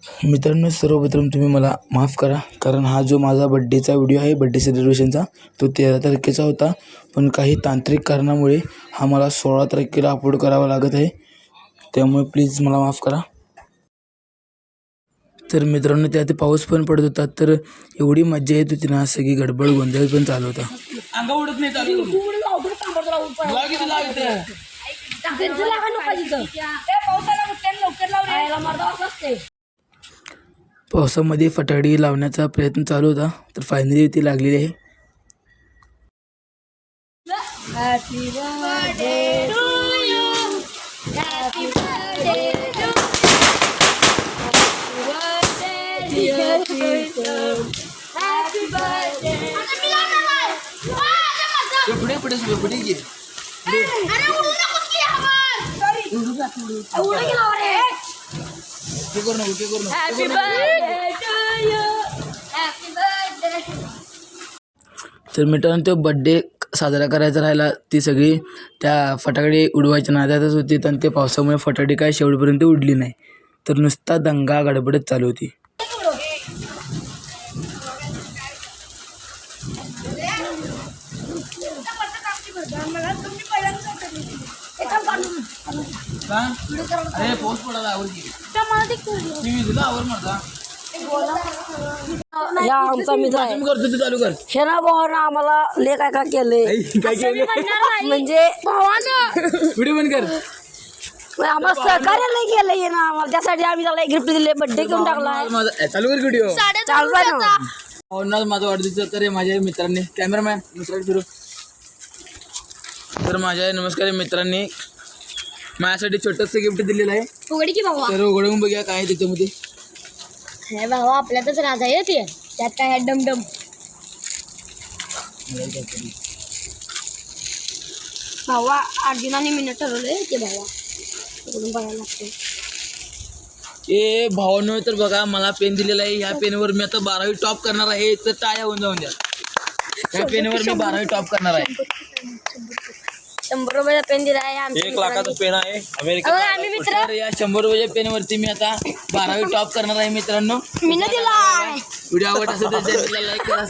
मित्रांनो, सर्वप्रथम तुम्ही मला माफ़ करा, कारण हा जो माझा बड्डेचा व्हिडिओ आहे, बड्डे सेलिब्रेशनचा, तो 13 तारखेचा होता. पण काही तांत्रिक कारणामुळे हा मला 16 तारखेला अपलोड करावा लागत आहे. त्यामुळे प्लीज मला माफ़ करा. तर मित्रांनो, त्यात पाऊस पण पडत होता, तर एवढी मजा येत होती ना, सगळी गडबड गोंधळ पण चालू होता. पावसामध्ये फटाकडी लावण्याचा प्रयत्न चालू होता, तर फायनली ती लागलेली आहे. Happy birthday to you. Happy birthday to you. Happy birthday to you. Happy birthday. पुढे घे. अरे उडू नकोस की हवा. सॉरी. उडू की लाव रे. Happy birthday to you. Happy birthday. तर मित्रांनो, तो बड्डे साजरा करायचा राहिला, ती सगळी त्या फटाकडे उडवायच्या नादातच होती. आणि ते पावसामुळे फटाकडी काय शेवटपर्यंत उडली नाही, तर नुसता दंगा गडबडच चालू होती. या आमचा मित्र आहे. चालू कर. शेना भावानं आम्हाला लय काय काय केलंय, काय केलं म्हणजे भावानं व्हिडिओ बंद कर. आम्हाला सहकार्य लय केलंय ना आम्हाला. त्यासाठी आम्ही त्याला गिफ्ट दिले, बर्थडे घेऊन टाकलाय. चालू कर व्हिडिओ. चालू आहे ना. माझा वाढदिवस तर माझ्या मित्रांनी कॅमेरामॅन मित्रांनी सुरू. तर माझ्या नमस्कार मित्रांनी माझ्यासाठी छोटंसं गिफ्ट दिलेलं आहे. उघडी की भावा. तर उघडून बघूया काय आहे त्याच्यामध्ये. हे भावा आपल्यातच राजा आहे ते. त्यात काय आहे डमडम. भावा 8 दिनांनी मिनिट ठरवलंय ते भावा. उघडून बघायला लागते. ए भावानो, तर बघा मला पेन दिलेला आहे. ह्या पेनवर मी आता 12वी टॉप करणार आहे. तर टाळ्या होऊन जाऊन द्या. ह्या पेनवर मी 12वी टॉप करणार आहे. 100 रुपयाचा पेन दिला आहे. 1 लाखाचा पेन आहे अमेरिका. आम्ही मित्र. तर या 100 रुपयाच्या पेनवरती मी आता 12वी टॉप करणार आहे मित्रांनो. मी दिला. व्हिडिओ आवडत असेल तर चॅनलला लाईक करा.